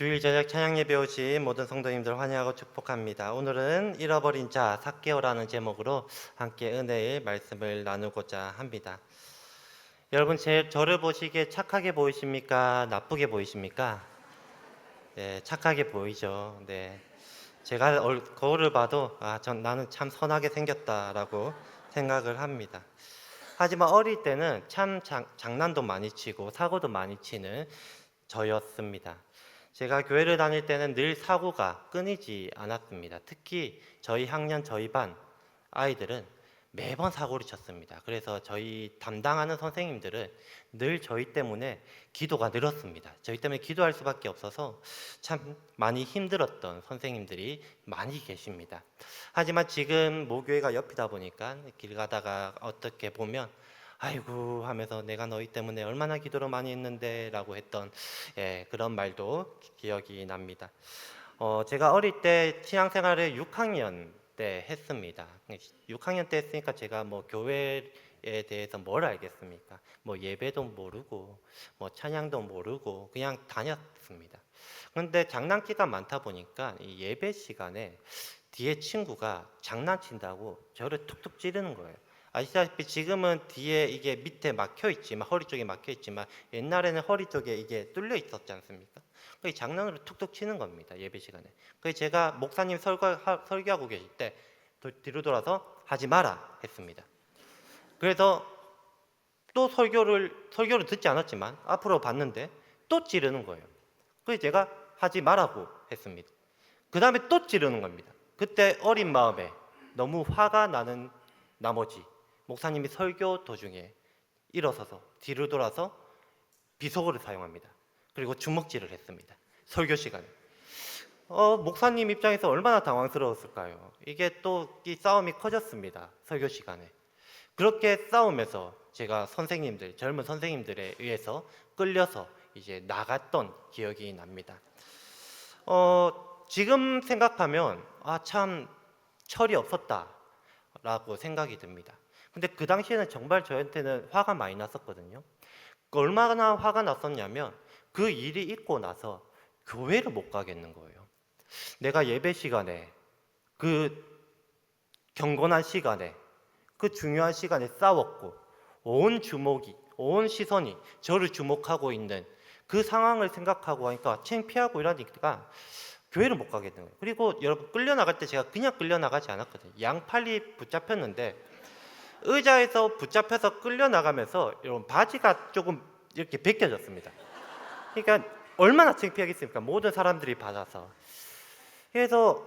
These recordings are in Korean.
주일 저녁 찬양 예배 오신 모든 성도님들 환영하고 축복합니다. 오늘은 잃어버린 자 삭개오라는 제목으로 함께 은혜의 말씀을 나누고자 합니다. 여러분 저를 보시기에 착하게 보이십니까? 나쁘게 보이십니까? 네, 착하게 보이죠. 네, 제가 거울을 봐도 나는 참 선하게 생겼다라고 생각을 합니다. 하지만 어릴 때는 참 장난도 많이 치고 사고도 많이 치는 저였습니다. 제가 교회를 다닐 때는 늘 사고가 끊이지 않았습니다. 특히 저희 학년, 저희 반 아이들은 매번 사고를 쳤습니다. 그래서 저희 담당하는 선생님들은 늘 저희 때문에 기도가 늘었습니다. 저희 때문에 기도할 수밖에 없어서 참 많이 힘들었던 선생님들이 많이 계십니다. 하지만 지금 모교회가 옆이다 보니까 길 가다가 어떻게 보면 아이고 하면서 내가 너희 때문에 얼마나 기도를 많이 했는데 라고 했던 그런 말도 기억이 납니다. 제가 어릴 때 신앙생활을 6학년 때 했습니다. 6학년 때 했으니까 제가 뭐 교회에 대해서 뭘 알겠습니까? 뭐 예배도 모르고 뭐 찬양도 모르고 그냥 다녔습니다. 그런데 장난기가 많다 보니까 이 예배 시간에 뒤에 친구가 장난친다고 저를 툭툭 찌르는 거예요. 아시다시피 지금은 뒤에 이게 밑에 막혀 있지만 허리 쪽에 막혀 있지만 옛날에는 허리 쪽에 이게 뚫려 있었지 않습니까? 그 장난으로 툭툭 치는 겁니다. 예배 시간에. 그래서 제가 목사님 설교하고 계실 때 뒤로 돌아서 하지 마라 했습니다. 그래서 또 설교를 듣지 않았지만 앞으로 봤는데 또 찌르는 거예요. 그래서 제가 하지 말라고 했습니다. 그 다음에 또 찌르는 겁니다. 그때 어린 마음에 너무 화가 나는 나머지 목사님이 설교 도중에 일어서서 뒤를 돌아서 비속어를 사용합니다. 그리고 주먹질을 했습니다. 설교 시간에. 목사님 입장에서 얼마나 당황스러웠을까요? 이게 또 이 싸움이 커졌습니다. 설교 시간에. 그렇게 싸우면서 제가 젊은 선생님들에 의해서 끌려서 이제 나갔던 기억이 납니다. 지금 생각하면 참 철이 없었다라고 생각이 듭니다. 근데 그 당시에는 정말 저한테는 화가 많이 났었거든요. 얼마나 화가 났었냐면 그 일이 있고 나서 교회를 못 가겠는 거예요. 내가 예배 시간에 그 경건한 시간에 그 중요한 시간에 싸웠고 온 시선이 저를 주목하고 있는 그 상황을 생각하고 하니까 창피하고 이러니까 교회를 못 가겠는 거예요. 그리고 여러분 끌려나갈 때 제가 그냥 끌려나가지 않았거든요. 양팔이 붙잡혔는데 의자에서 붙잡혀서 끌려나가면서 여러분 바지가 조금 이렇게 벗겨졌습니다. 그러니까 얼마나 창피하겠습니까? 모든 사람들이 받아서. 그래서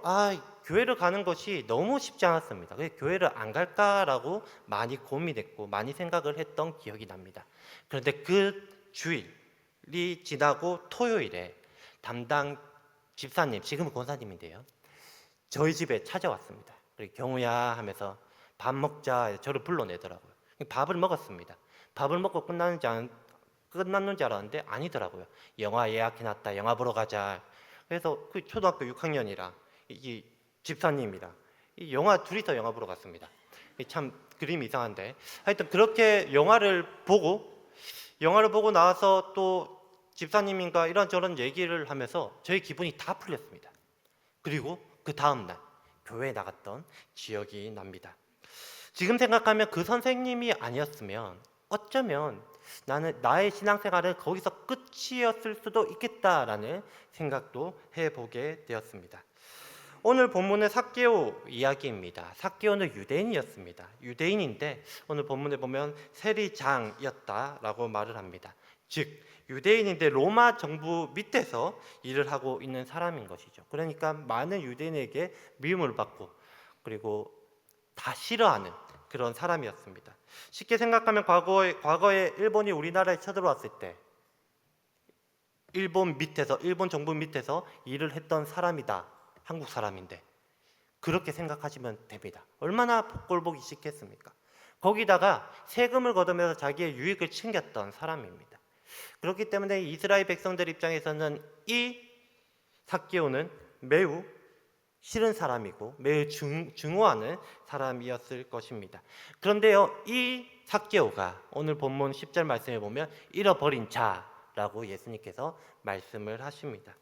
교회를 가는 것이 너무 쉽지 않았습니다. 그래서 교회를 안 갈까라고 많이 고민했고 많이 생각을 했던 기억이 납니다. 그런데 그 주일이 지나고 토요일에 담당 집사님, 지금은 권사님인데요, 저희 집에 찾아왔습니다. 그리고 경우야 하면서 밥 먹자 저를 불러내더라고요. 밥을 먹었습니다. 밥을 먹고 끝났는 줄 알았는데 아니더라고요. 영화 예약해놨다. 영화 보러 가자. 그래서 그 초등학교 6학년이랑 이 집사님이랑 이 둘이서 영화 보러 갔습니다. 참 그림이 이상한데 하여튼 그렇게 영화를 보고 나와서 또 집사님인가 이런저런 얘기를 하면서 저희 기분이 다 풀렸습니다. 그리고 그 다음날 교회에 나갔던 기억이 납니다. 지금 생각하면 그 선생님이 아니었으면 어쩌면 나의 신앙생활은 거기서 끝이었을 수도 있겠다라는 생각도 해보게 되었습니다. 오늘 본문은 삭개오 이야기입니다. 삭개오는 유대인이었습니다. 유대인인데 오늘 본문에 보면 세리장이었다라고 말을 합니다. 즉 유대인인데 로마 정부 밑에서 일을 하고 있는 사람인 것이죠. 그러니까 많은 유대인에게 미움을 받고 그리고 다 싫어하는 그런 사람이었습니다. 쉽게 생각하면 과거에 일본이 우리나라에 쳐들어왔을 때 일본 정부 밑에서 일을 했던 사람이다. 한국 사람인데 그렇게 생각하시면 됩니다. 얼마나 꼴보기 싫겠습니까? 거기다가 세금을 걷으면서 자기의 유익을 챙겼던 사람입니다. 그렇기 때문에 이스라엘 백성들 입장에서는 이 삭개오는 매우 싫은 사람이고 매우 증오하는 사람이었을 것입니다. 그런데요, 이 삭개오가 오늘 본문 10절 말씀에 보면 잃어버린 자라고 예수님께서 말씀을 하십니다.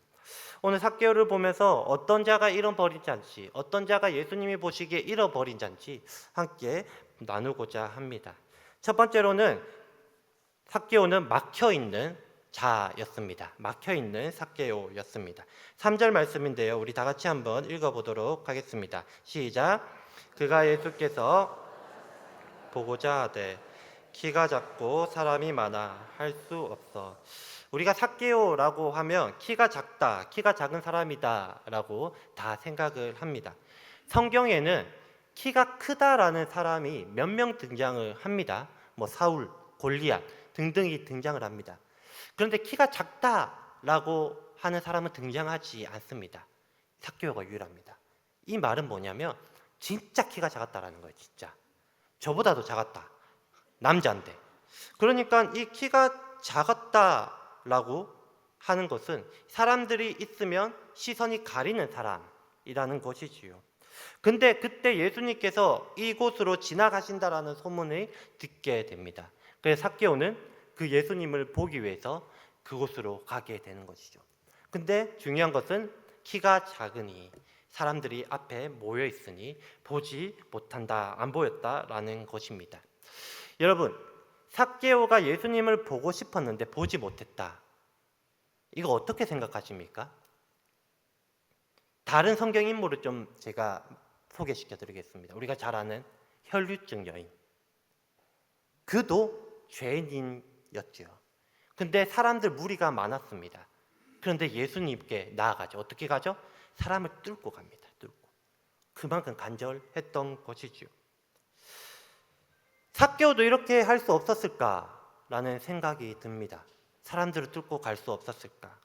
오늘 삭개오를 보면서 어떤 자가 잃어버린 잔지, 어떤 자가 예수님이 보시기에 잃어버린 잔지 함께 나누고자 합니다. 첫 번째로는 삭개오는 막혀있는 자였습니다. 막혀있는 삭개오였습니다. 3절 말씀인데요. 우리 다 같이 한번 읽어보도록 하겠습니다. 시작. 그가 예수께서 보고자 하되 키가 작고 사람이 많아 할 수 없어. 우리가 삭개오라고 하면 키가 작다, 키가 작은 사람이다 라고 다 생각을 합니다. 성경에는 키가 크다라는 사람이 몇 명 등장을 합니다. 뭐 사울, 골리앗 등등이 등장을 합니다. 그런데 키가 작다라고 하는 사람은 등장하지 않습니다. 삭개오가 유일합니다. 이 말은 뭐냐면 진짜 키가 작았다라는 거예요. 진짜 저보다도 작았다, 남자인데. 그러니까 이 키가 작았다라고 하는 것은 사람들이 있으면 시선이 가리는 사람이라는 것이지요. 근데 그때 예수님께서 이곳으로 지나가신다라는 소문을 듣게 됩니다. 그래서 삭개오는 그 예수님을 보기 위해서 그곳으로 가게 되는 것이죠. 근데 중요한 것은 키가 작으니 사람들이 앞에 모여 있으니 보지 못한다, 안 보였다라는 것입니다. 여러분, 삭개오가 예수님을 보고 싶었는데 보지 못했다. 이거 어떻게 생각하십니까? 다른 성경 인물을 좀 제가 소개시켜 드리겠습니다. 우리가 잘 아는 혈류증 여인. 그도 죄인이었죠. 근데 사람들 무리가 많았습니다. 그런데 예수님께 나아가죠. 어떻게 가죠? 사람을 뚫고 갑니다. 뚫고. 그만큼 간절했던 것이죠. 삭개오도 이렇게 할 수 없었을까라는 생각이 듭니다. 사람들을 뚫고 갈 수 없었을까?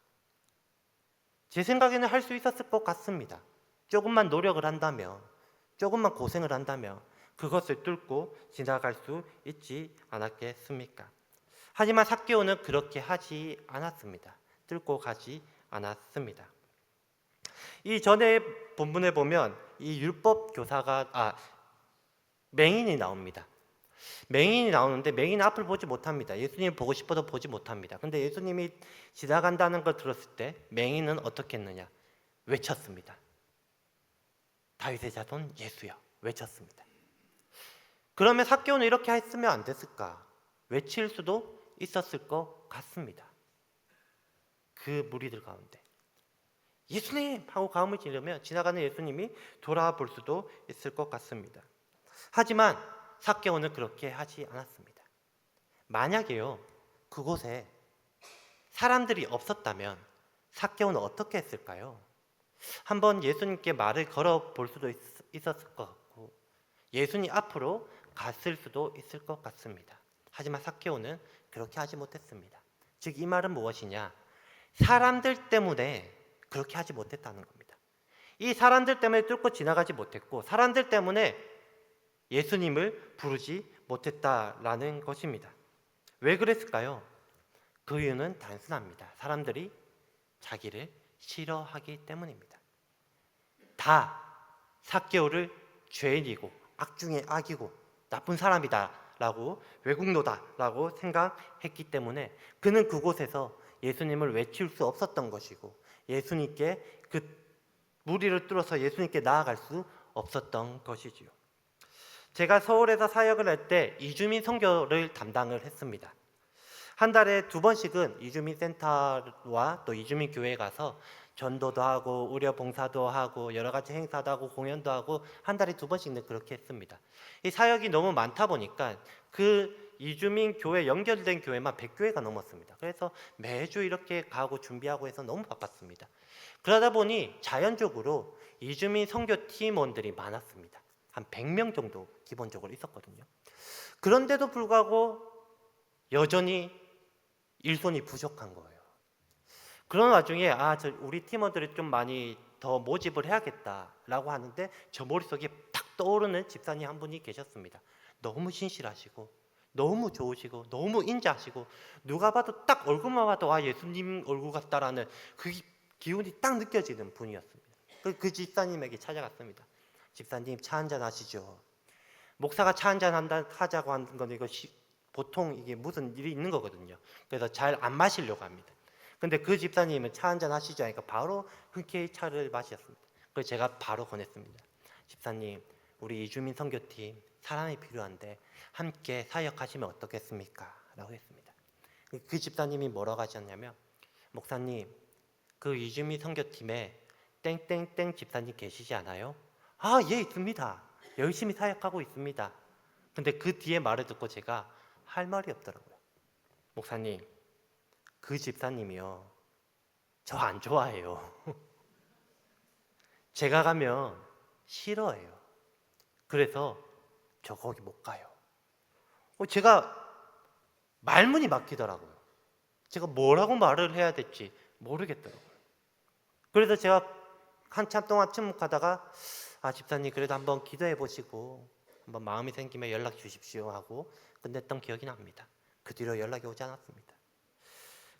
제 생각에는 할 수 있었을 것 같습니다. 조금만 노력을 한다면, 조금만 고생을 한다면 그것을 뚫고 지나갈 수 있지 않았겠습니까? 하지만 삭개오는 그렇게 하지 않았습니다. 뚫고 가지 않았습니다. 이 전에 본문에 보면 이 율법 교사가 맹인이 나옵니다. 맹인이 나오는데 맹인은 앞을 보지 못합니다. 예수님을 보고 싶어도 보지 못합니다. 근데 예수님이 지나간다는 걸 들었을 때 맹인은 어떻게 했느냐? 외쳤습니다. 다윗의 자손 예수여, 외쳤습니다. 그러면 삭개오는 이렇게 했으면 안 됐을까? 외칠 수도 있었을 것 같습니다. 그 무리들 가운데 예수님 하고 가음을 지르면 지나가는 예수님이 돌아볼 수도 있을 것 같습니다. 하지만 삭개오는 그렇게 하지 않았습니다. 만약에요, 그곳에 사람들이 없었다면 삭개오는 어떻게 했을까요? 한번 예수님께 말을 걸어볼 수도 있었을 것 같고 예수님 앞으로 갔을 수도 있을 것 같습니다. 하지만 삭개오는 그렇게 하지 못했습니다. 즉 이 말은 무엇이냐? 사람들 때문에 그렇게 하지 못했다는 겁니다. 이 사람들 때문에 뚫고 지나가지 못했고 사람들 때문에 예수님을 부르지 못했다라는 것입니다. 왜 그랬을까요? 그 이유는 단순합니다. 사람들이 자기를 싫어하기 때문입니다. 다 삭개오를 죄인이고 악 중에 악이고 나쁜 사람이다 라고 외국노다 라고 생각했기 때문에 그는 그곳에서 예수님을 외칠 수 없었던 것이고 예수님께 그 무리를 뚫어서 예수님께 나아갈 수 없었던 것이지요. 제가 서울에서 사역을 할 때 이주민 선교를 담당을 했습니다. 한 달에 2번씩은 이주민 센터와 또 이주민 교회에 가서 전도도 하고 의료 봉사도 하고 여러 가지 행사도 하고 공연도 하고 한 달에 2번씩 그렇게 했습니다. 이 사역이 너무 많다 보니까 그 이주민 교회 연결된 교회만 100교회가 넘었습니다. 그래서 매주 이렇게 가고 준비하고 해서 너무 바빴습니다. 그러다 보니 자연적으로 이주민 선교 팀원들이 많았습니다. 한 100명 정도 기본적으로 있었거든요. 그런데도 불구하고 여전히 일손이 부족한 거예요. 그런 와중에 우리 팀원들이 좀 많이 더 모집을 해야겠다라고 하는데 저 머릿속에 탁 떠오르는 집사님 한 분이 계셨습니다. 너무 신실하시고 너무 좋으시고 너무 인자하시고 누가 봐도 딱 얼굴만 봐도 예수님 얼굴 같다라는 그 기운이 딱 느껴지는 분이었습니다. 그 집사님에게 찾아갔습니다. 집사님 차 한잔 하시죠. 목사가 차 한잔 하자고 하는 건 보통 이게 무슨 일이 있는 거거든요. 그래서 잘 안 마시려고 합니다. 근데 그 집사님은 차 한잔 하시죠 하니까 바로 흔쾌히 차를 마셨습니다. 그래서 제가 바로 권했습니다. 집사님, 우리 이주민 선교팀 사람이 필요한데 함께 사역하시면 어떻겠습니까? 라고 했습니다. 그 집사님이 뭐라고 하셨냐면, 목사님, 그 이주민 선교팀에 땡땡땡 집사님 계시지 않아요? 아, 예, 있습니다. 열심히 사역하고 있습니다. 근데 그 뒤에 말을 듣고 제가 할 말이 없더라고요. 목사님, 그 집사님이요, 저 안 좋아해요. 제가 가면 싫어해요. 그래서 저 거기 못 가요. 제가 말문이 막히더라고요. 제가 뭐라고 말을 해야 될지 모르겠더라고요. 그래서 제가 한참 동안 침묵하다가, 아, 집사님 그래도 한번 기도해 보시고 한번 마음이 생기면 연락 주십시오 하고 끝냈던 기억이 납니다. 그 뒤로 연락이 오지 않았습니다.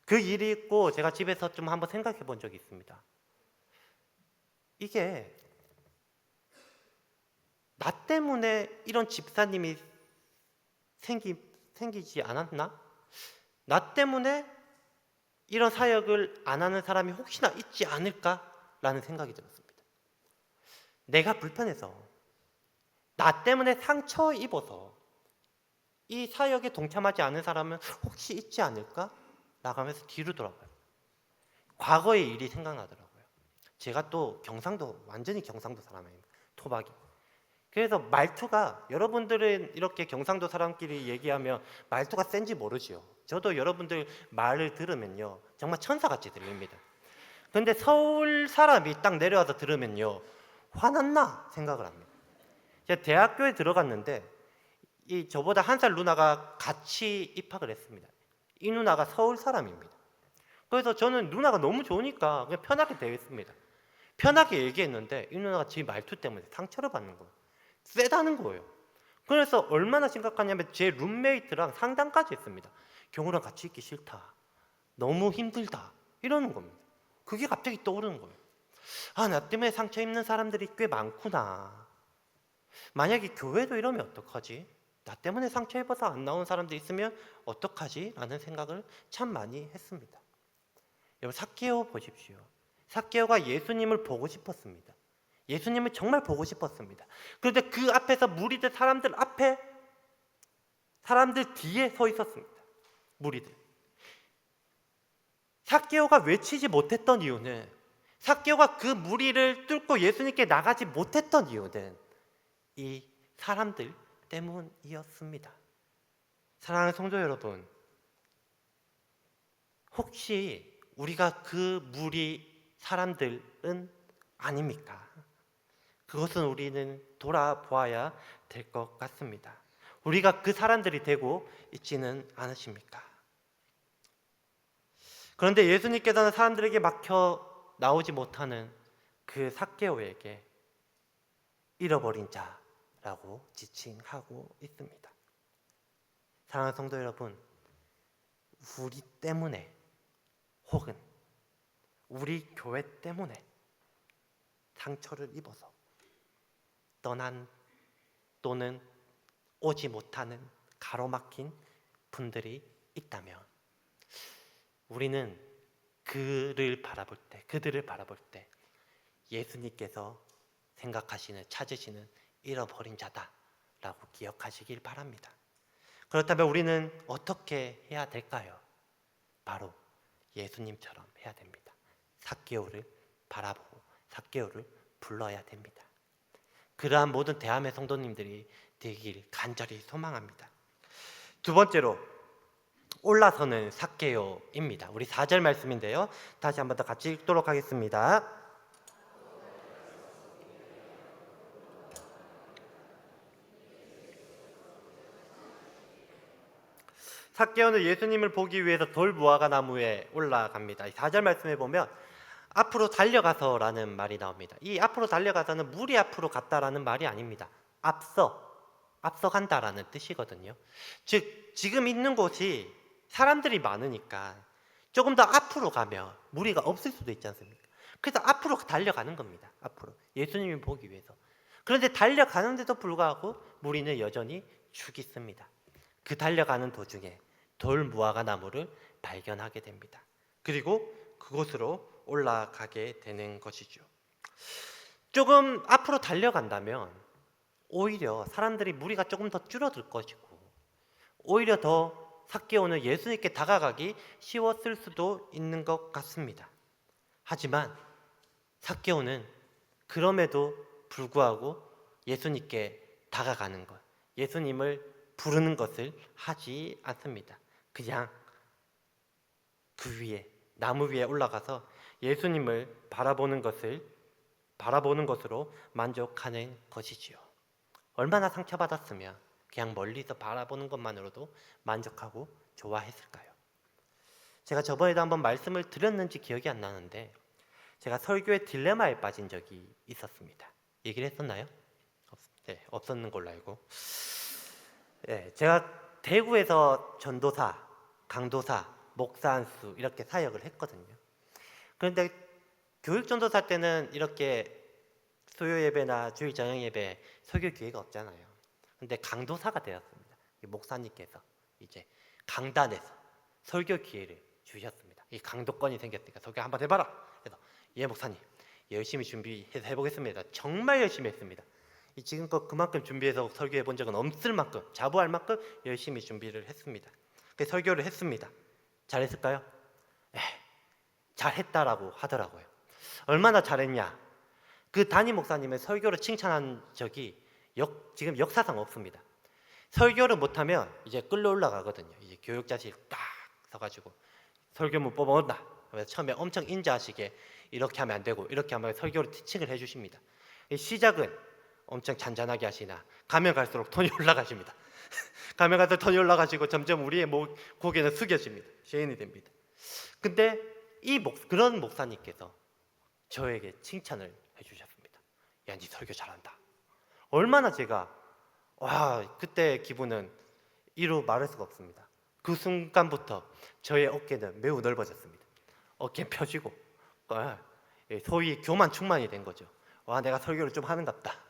그 일이 있고 제가 집에서 좀 한번 생각해 본 적이 있습니다. 이게 나 때문에 이런 집사님이 생기지 않았나? 나 때문에 이런 사역을 안 하는 사람이 혹시나 있지 않을까라는 생각이 들었습니다. 내가 불편해서, 나 때문에 상처 입어서 이 사역에 동참하지 않은 사람은 혹시 있지 않을까? 라고 하면서 뒤로 돌아봐요. 과거의 일이 생각나더라고요. 제가 또 경상도, 완전히 경상도 사람입니다. 토박이. 그래서 말투가, 여러분들은 이렇게 경상도 사람끼리 얘기하면 말투가 센지 모르지요. 저도 여러분들 말을 들으면요, 정말 천사같이 들립니다. 근데 서울 사람이 딱 내려와서 들으면요, 화났나 생각을 합니다. 제가 대학교에 들어갔는데 이 저보다 한 살 누나가 같이 입학을 했습니다. 이 누나가 서울 사람입니다. 그래서 저는 누나가 너무 좋으니까 그냥 편하게 대했습니다. 편하게 얘기했는데 이 누나가 제 말투 때문에 상처를 받는 거예요. 세다는 거예요. 그래서 얼마나 심각하냐면 제 룸메이트랑 상담까지 했습니다. 경우랑 같이 있기 싫다, 너무 힘들다, 이러는 겁니다. 그게 갑자기 떠오르는 거예요. 아, 나 때문에 상처 입는 사람들이 꽤 많구나. 만약에 교회도 이러면 어떡하지? 나 때문에 상처 입어서 안 나온 사람도 있으면 어떡하지? 라는 생각을 참 많이 했습니다. 여러분, 삭개오 보십시오. 삭개오가 예수님을 보고 싶었습니다. 예수님을 정말 보고 싶었습니다. 그런데 그 앞에서 무리들, 사람들 앞에, 사람들 뒤에 서 있었습니다. 무리들. 삭개오가 외치지 못했던 이유는, 삭개오가 그 무리를 뚫고 예수님께 나가지 못했던 이유는 이 사람들 때문이었습니다. 사랑하는 성도 여러분, 혹시 우리가 그 무리 사람들은 아닙니까? 그것은 우리는 돌아보아야 될 것 같습니다. 우리가 그 사람들이 되고 있지는 않으십니까? 그런데 예수님께서는 사람들에게 막혀 나오지 못하는 그 삭개오에게 잃어버린 자라고 지칭하고 있습니다. 사랑하는 성도 여러분, 우리 때문에 혹은 우리 교회 때문에 상처를 입어서 떠난 또는 오지 못하는 가로막힌 분들이 있다면 우리는 그들을 바라볼 때 예수님께서 생각하시는, 찾으시는 잃어버린 자다라고 기억하시길 바랍니다. 그렇다면 우리는 어떻게 해야 될까요? 바로 예수님처럼 해야 됩니다. 삭개오를 바라보고 삭개오를 불러야 됩니다. 그러한 모든 대함의 성도님들이 되길 간절히 소망합니다. 두 번째로 올라서는 삭개오입니다. 우리 4절 말씀인데요, 다시 한 번 더 같이 읽도록 하겠습니다. 삭개오는 예수님을 보기 위해서 돌무화과 나무에 올라갑니다. 4절 말씀에 보면 앞으로 달려가서라는 말이 나옵니다. 이 앞으로 달려가서는 무리 앞으로 갔다라는 말이 아닙니다. 앞서간다라는 뜻이거든요. 즉 지금 있는 곳이 사람들이 많으니까 조금 더 앞으로 가면 무리가 없을 수도 있지 않습니까? 그래서 앞으로 달려가는 겁니다. 앞으로 예수님을 보기 위해서. 그런데 달려가는데도 불구하고 무리는 여전히 죽 있습니다. 그 달려가는 도중에 돌무화과 나무를 발견하게 됩니다. 그리고 그곳으로 올라가게 되는 것이죠. 조금 앞으로 달려간다면 오히려 사람들이 무리가 조금 더 줄어들 것이고, 오히려 더 삭개오는 예수님께 다가가기 쉬웠을 수도 있는 것 같습니다. 하지만 삭개오는 그럼에도 불구하고 예수님께 다가가는 것, 예수님을 부르는 것을 하지 않습니다. 그냥 그 위에, 나무 위에 올라가서 예수님을 바라보는 것으로 만족하는 것이지요. 얼마나 상처받았으면 그냥 멀리서 바라보는 것만으로도 만족하고 좋아했을까요? 제가 저번에도 한번 말씀을 드렸는지 기억이 안 나는데, 제가 설교의 딜레마에 빠진 적이 있었습니다. 얘기를 했었나요? 네, 없었는 걸로 알고. 네, 제가 대구에서 전도사, 강도사, 목사 안수 이렇게 사역을 했거든요. 그런데 교육전도사 때는 이렇게 수요 예배나 주일 저녁 예배 설교 기회가 없잖아요. 근데 강도사가 되었습니다. 목사님께서 이제 강단에서 설교 기회를 주셨습니다. 이 강도권이 생겼으니까 설교 한번 해봐라. 그래서 예 목사님 열심히 준비해서 해보겠습니다. 정말 열심히 했습니다. 지금껏 그만큼 준비해서 설교해 본 적은 없을 만큼, 자부할 만큼 열심히 준비를 했습니다. 그래서 설교를 했습니다. 잘했을까요? 잘했다라고 하더라고요. 얼마나 잘했냐? 그 담임 목사님의 설교를 칭찬한 적이 지금 역사상 없습니다. 설교를 못하면 이제 끌려 올라가거든요. 이제 교육자실 딱 서가지고 설교문 뽑아온다. 그래서 처음에 엄청 인자하시게 이렇게 하면 안 되고 이렇게 하면 설교를 티칭을 해주십니다. 시작은 엄청 잔잔하게 하시나 가면 갈수록 톤이 올라가십니다. 가면 갈수록 톤이 올라가시고 점점 우리의 고개는 숙여집니다. 쉐인이 됩니다. 근데 그런 목사님께서 저에게 칭찬을 해주셨습니다. 야, 네 설교 잘한다. 얼마나 제가 그때 기분은 이루 말할 수가 없습니다. 그 순간부터 저의 어깨는 매우 넓어졌습니다. 어깨 펴지고 소위 교만 충만이 된 거죠. 내가 설교를 좀 하는갑다.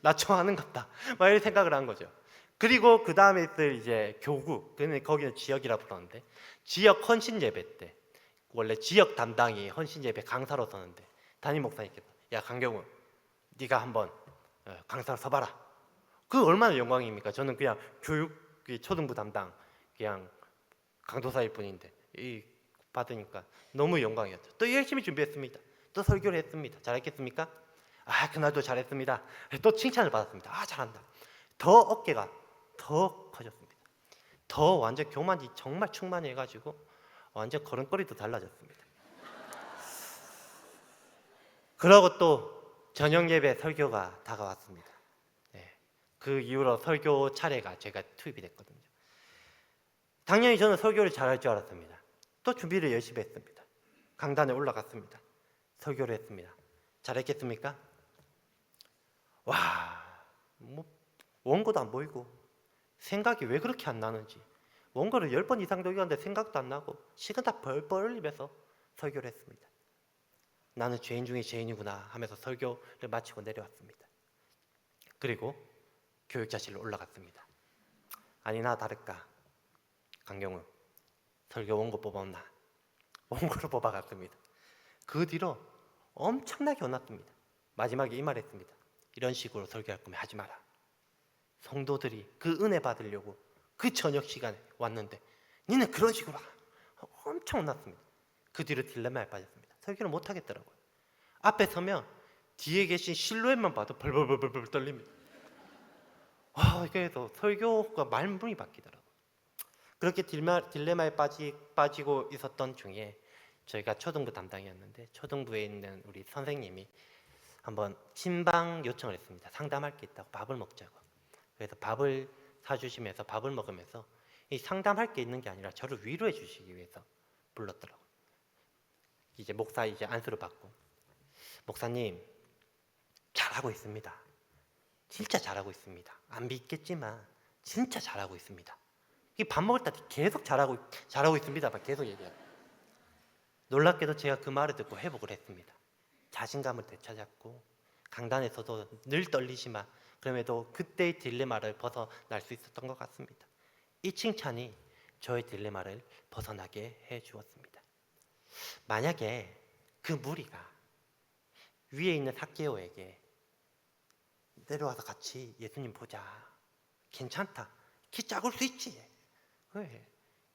나 좀 하는갑다. 막 이런 생각을 한 거죠. 그리고 그 다음에 있을 이제 교구, 거기는 지역이라 불렀는데, 지역 헌신 예배 때 원래 지역 담당이 헌신 예배 강사로 서는데 담임 목사님께서 야 강경훈, 네가 한번 강사로 서봐라. 그 얼마나 영광입니까? 저는 그냥 교육 초등부 담당 그냥 강도사일 뿐인데 받으니까 너무 영광이었죠. 또 열심히 준비했습니다. 또 설교를 했습니다. 잘했겠습니까? 그날도 잘했습니다. 또 칭찬을 받았습니다. 잘한다. 더 어깨가 더 커졌습니다. 더 완전 교만이 정말 충만해가지고 완전 걸음걸이도 달라졌습니다. 그러고 또 저녁 예배 설교가 다가왔습니다. 그 이후로 설교 차례가 제가 투입이 됐거든요. 당연히 저는 설교를 잘할 줄 알았습니다. 또 준비를 열심히 했습니다. 강단에 올라갔습니다. 설교를 했습니다. 잘했겠습니까? 원고도 안 보이고 생각이 왜 그렇게 안 나는지, 원고를 10번 이상 독일하는데 생각도 안 나고 시간 다 벌벌 흘리면서 설교를 했습니다. 나는 죄인 중에 죄인이구나 하면서 설교를 마치고 내려왔습니다. 그리고 교육자실로 올라갔습니다. 아니나 다를까 강경훈 설교 원고 뽑아온나. 원고를 뽑아갔습니다. 그 뒤로 엄청나게 혼났습니다. 마지막에 이 말했습니다. 이런 식으로 설교할 거면 하지 마라. 성도들이 그 은혜 받으려고 그 저녁 시간에 왔는데 니는 그런 식으로 엄청 혼났습니다. 그 뒤로 딜레마에 빠졌습니다. 설교를 못 하겠더라고요. 앞에 서면 뒤에 계신 실루엣만 봐도 벌벌벌벌 떨립니다. 그래서 설교가 말문이 바뀌더라고요. 그렇게 딜레마에 빠지고 있었던 중에 저희가 초등부 담당이었는데 초등부에 있는 우리 선생님이 한번 친방 요청을 했습니다. 상담할 게 있다고 밥을 먹자고. 그래서 밥을 사주시면서 밥을 먹으면서 이 상담할 게 있는 게 아니라 저를 위로해 주시기 위해서 불렀더라고요. 이제 목사 안수를 받고 목사님 잘하고 있습니다. 진짜 잘하고 있습니다. 안 믿겠지만 진짜 잘하고 있습니다. 이 밥 먹을 때 계속 잘하고 있습니다. 막 계속 얘기해요. 놀랍게도 제가 그 말을 듣고 회복을 했습니다. 자신감을 되찾았고 강단에서도 늘 떨리지만 그럼에도 그때의 딜레마를 벗어날 수 있었던 것 같습니다. 이 칭찬이 저의 딜레마를 벗어나게 해주었습니다. 만약에 그 무리가 위에 있는 삭개오에게 내려와서 같이 예수님 보자, 괜찮다, 키 작을 수 있지, 그래,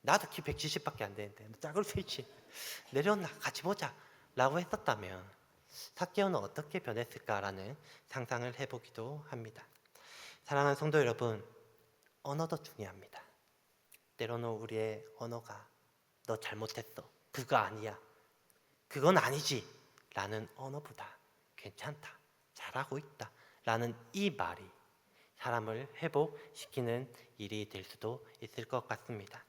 나도 키 170밖에 안 되는데 작을 수 있지, 내려온나 같이 보자 라고 했었다면 삭개오는 어떻게 변했을까라는 상상을 해보기도 합니다. 사랑하는 성도 여러분, 언어도 중요합니다. 때로는 우리의 언어가 너 잘못했어, 그거 아니야, 그건 아니지 라는 언어보다 괜찮다, 잘하고 있다 라는 이 말이 사람을 회복시키는 일이 될 수도 있을 것 같습니다.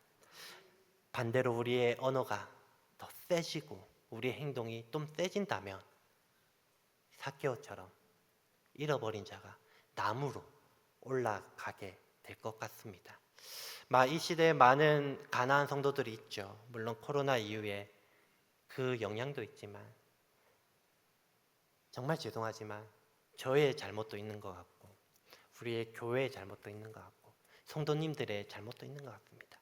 반대로 우리의 언어가 더 세지고 우리의 행동이 좀 세진다면 삭개오처럼 잃어버린 자가 나무로 올라가게 될 것 같습니다. 이 시대에 많은 가난한 성도들이 있죠. 물론 코로나 이후에 그 영향도 있지만 정말 죄송하지만 저의 잘못도 있는 것 같고 우리의 교회의 잘못도 있는 것 같고 성도님들의 잘못도 있는 것 같습니다.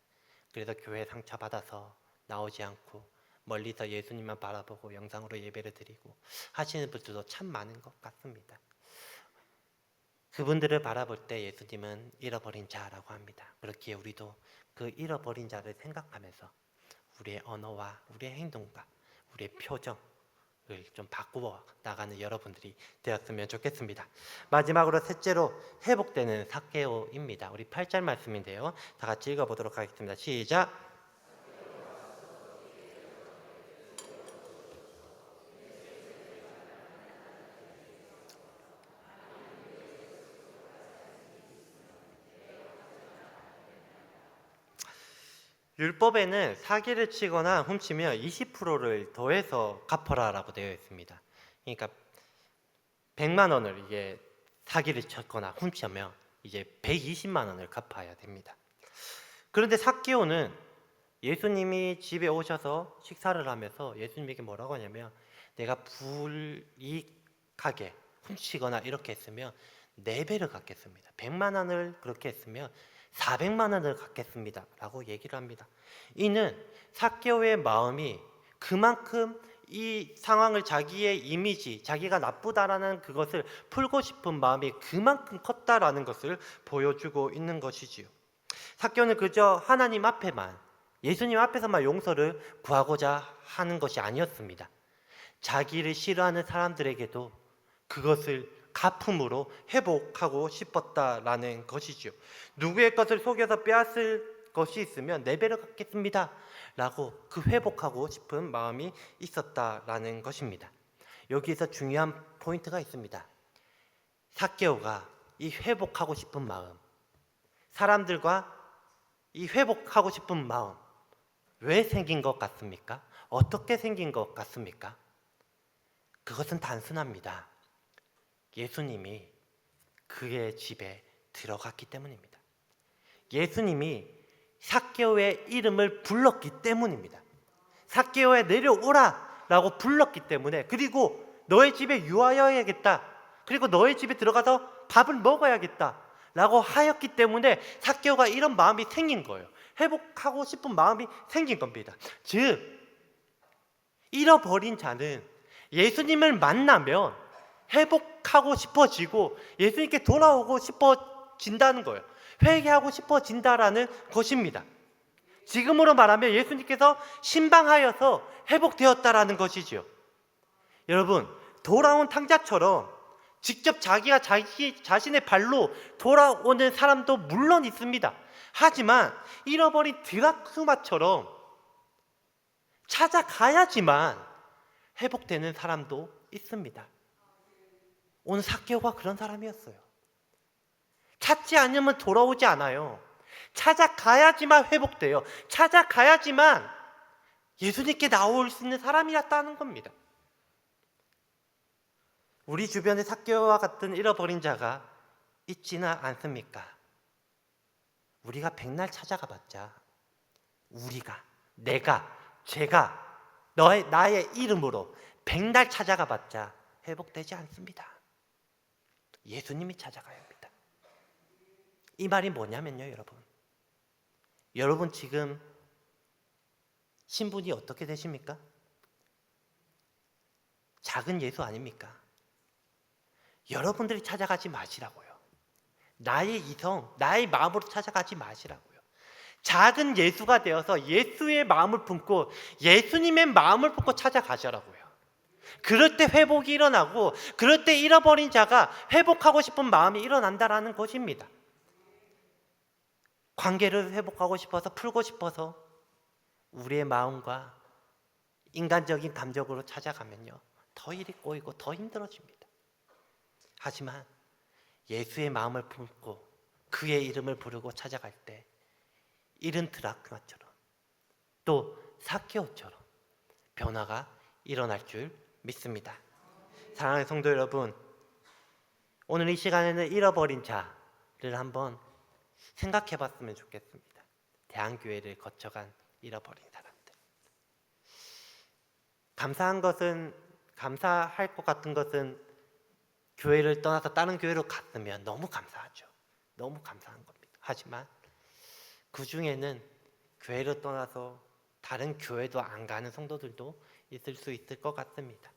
그래서 교회 상처받아서 나오지 않고 멀리서 예수님만 바라보고 영상으로 예배를 드리고 하시는 분들도 참 많은 것 같습니다. 그분들을 바라볼 때 예수님은 잃어버린 자라고 합니다. 그렇기에 우리도 그 잃어버린 자를 생각하면서 우리의 언어와 우리의 행동과 우리의 표정을 좀 바꾸어 나가는 여러분들이 되었으면 좋겠습니다. 마지막으로 셋째로 회복되는 삭개오입니다. 우리 8절 말씀인데요. 다 같이 읽어보도록 하겠습니다. 시작! 율법에는 사기를 치거나 훔치면 20%를 더해서 갚아라라고 되어 있습니다. 그러니까 100만 원을 이게 사기를 쳤거나 훔치면 이제 120만 원을 갚아야 됩니다. 그런데 삭개오는 예수님이 집에 오셔서 식사를 하면서 예수님에게 뭐라고 하냐면 내가 불이익하게 훔치거나 이렇게 했으면 4배를 갚겠습니다. 100만 원을 그렇게 했으면 400만 원을 갚겠습니다 라고 얘기를 합니다. 이는 삭개오의 마음이 그만큼 이 상황을 자기의 이미지, 자기가 나쁘다라는 그것을 풀고 싶은 마음이 그만큼 컸다라는 것을 보여주고 있는 것이지요. 삭개오는 그저 하나님 앞에만, 예수님 앞에서만 용서를 구하고자 하는 것이 아니었습니다. 자기를 싫어하는 사람들에게도 그것을 갚음으로 회복하고 싶었다라는 것이죠. 누구의 것을 속여서 빼앗을 것이 있으면 4배를 갚겠습니다 라고 그 회복하고 싶은 마음이 있었다라는 것입니다. 여기에서 중요한 포인트가 있습니다. 삭개오가 이 회복하고 싶은 마음, 사람들과 이 회복하고 싶은 마음 왜 생긴 것 같습니까? 어떻게 생긴 것 같습니까? 그것은 단순합니다. 예수님이 그의 집에 들어갔기 때문입니다. 예수님이 삭개오의 이름을 불렀기 때문입니다. 삭개오에 내려오라 라고 불렀기 때문에, 그리고 너의 집에 유하여야겠다, 그리고 너의 집에 들어가서 밥을 먹어야겠다 라고 하였기 때문에 삭개오가 이런 마음이 생긴 거예요. 회복하고 싶은 마음이 생긴 겁니다. 즉 잃어버린 자는 예수님을 만나면 회복하고 싶어지고 예수님께 돌아오고 싶어진다는 거예요. 회개하고 싶어진다라는 것입니다. 지금으로 말하면 예수님께서 신방하여서 회복되었다라는 것이죠. 여러분, 돌아온 탕자처럼 직접 자기가 자기 자신의 발로 돌아오는 사람도 물론 있습니다. 하지만 잃어버린 드라크마처럼 찾아가야지만 회복되는 사람도 있습니다. 오늘 삭개오가 그런 사람이었어요. 찾지 않으면 돌아오지 않아요. 찾아가야지만 회복돼요. 찾아가야지만 예수님께 나올 수 있는 사람이었다는 겁니다. 우리 주변에 삭개오와 같은 잃어버린 자가 있지는 않습니까? 우리가 백날 찾아가 봤자 제가 나의 이름으로 백날 찾아가 봤자 회복되지 않습니다. 예수님이 찾아가야 합니다. 이 말이 뭐냐면요, 여러분 지금 신분이 어떻게 되십니까? 작은 예수 아닙니까? 여러분들이 찾아가지 마시라고요. 나의 이성, 나의 마음으로 찾아가지 마시라고요. 작은 예수가 되어서 예수의 마음을 품고 예수님의 마음을 품고 찾아가시라고요. 그럴 때 회복이 일어나고, 그럴 때 잃어버린 자가 회복하고 싶은 마음이 일어난다라는 것입니다. 관계를 회복하고 싶어서, 풀고 싶어서 우리의 마음과 인간적인 감정으로 찾아가면요, 더 일이 꼬이고 더 힘들어집니다. 하지만 예수의 마음을 품고 그의 이름을 부르고 찾아갈 때 잃은 드라크마처럼, 또 삭개오처럼 변화가 일어날 줄 믿습니다. 사랑하는 성도 여러분, 오늘 이 시간에는 잃어버린 자를 한번 생각해 봤으면 좋겠습니다. 대한교회를 거쳐간 잃어버린 사람들. 감사할 것 같은 것은 교회를 떠나서 다른 교회로 갔으면 너무 감사하죠. 너무 감사한 겁니다. 하지만 그 중에는 교회를 떠나서 다른 교회도 안 가는 성도들도 있을 수 있을 것 같습니다.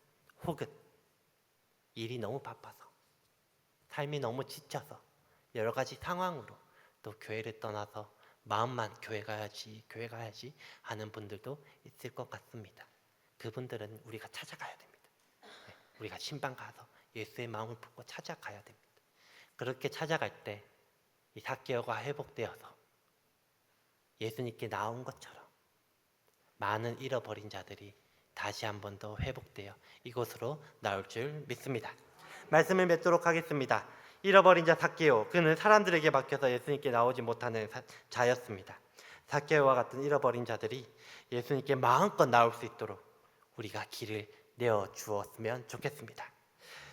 혹은 일이 너무 바빠서, 삶이 너무 지쳐서, 여러 가지 상황으로 또 교회를 떠나서 마음만 교회 가야지 하는 분들도 있을 것 같습니다. 그분들은 우리가 찾아가야 됩니다. 우리가 신방 가서 예수의 마음을 품고 찾아가야 됩니다. 그렇게 찾아갈 때 이 삭개오가 회복되어서 예수님께 나온 것처럼 많은 잃어버린 자들이 다시 한 번 더 회복되어 이곳으로 나올 줄 믿습니다. 말씀을 맺도록 하겠습니다. 잃어버린 자 삭개오, 그는 사람들에게 맡겨서 예수님께 나오지 못하는 자였습니다. 삭개오와 같은 잃어버린 자들이 예수님께 마음껏 나올 수 있도록 우리가 길을 내어 주었으면 좋겠습니다.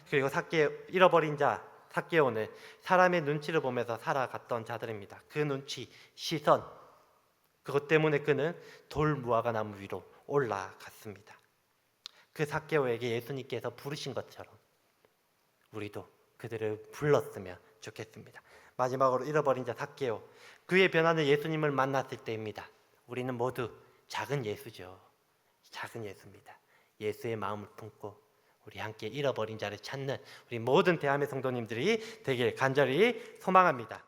그리고 잃어버린 자 삭개오는 사람의 눈치를 보면서 살아갔던 자들입니다. 그 눈치, 시선, 그것 때문에 그는 돌무화과 나무 위로 올라갔습니다. 그 삭개오에게 예수님께서 부르신 것처럼 우리도 그들을 불렀으면 좋겠습니다. 마지막으로 잃어버린 자 삭개오, 그의 변화는 예수님을 만났을 때입니다. 우리는 모두 작은 예수죠. 작은 예수입니다. 예수의 마음을 품고 우리 함께 잃어버린 자를 찾는 우리 모든 대한민국 성도님들이 되길 간절히 소망합니다.